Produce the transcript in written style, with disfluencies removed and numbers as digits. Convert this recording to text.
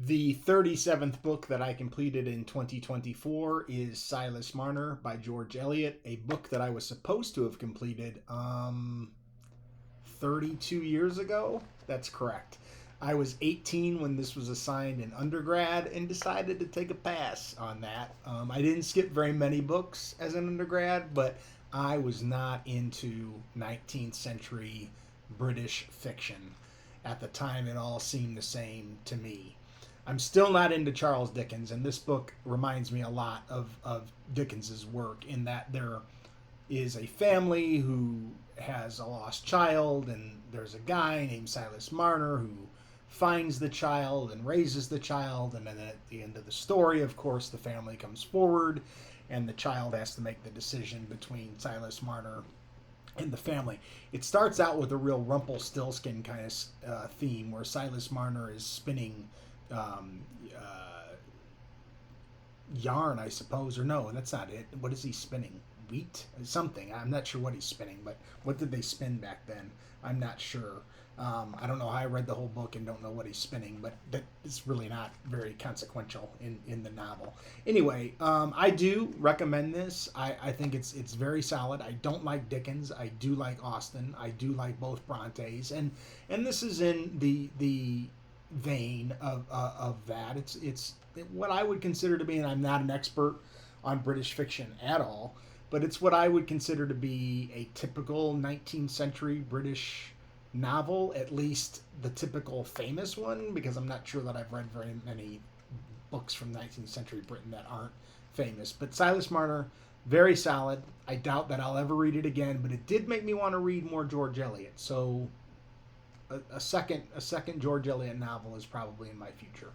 The 37th book that I completed in 2024 is Silas Marner by George Eliot, a book that I was supposed to have completed 32 years ago. That's correct. I was 18 when this was assigned in undergrad and decided to take a pass on that. I didn't skip very many books as an undergrad, but I was not into 19th century British fiction. At the time, it all seemed the same to me. I'm still not into Charles Dickens, and this book reminds me a lot of Dickens's work in that there is a family who has a lost child, and there's a guy named Silas Marner who finds the child and raises the child, and then at the end of the story, of course, the family comes forward, and the child has to make the decision between Silas Marner and the family. It starts out with a real Rumpelstiltskin kind of theme where Silas Marner is spinning um, uh, yarn, I suppose, or no, that's not it. What is he spinning? Wheat? Something. I'm not sure what he's spinning, but what did they spin back then? I'm not sure. I don't know how I read the whole book and don't know what he's spinning, but that is really not very consequential in the novel. Anyway, I do recommend this. I think it's very solid. I don't like Dickens. I do like Austen. I do like both Brontes, and this is in the vein of that. It's what I would consider to be, and I'm not an expert on British fiction at all, but it's what I would consider to be a typical 19th century British novel, at least the typical famous one, because I'm not sure that I've read very many books from 19th century Britain that aren't famous. But Silas Marner, very solid. I doubt that I'll ever read it again, but it did make me want to read more George Eliot. So a second George Eliot novel is probably in my future.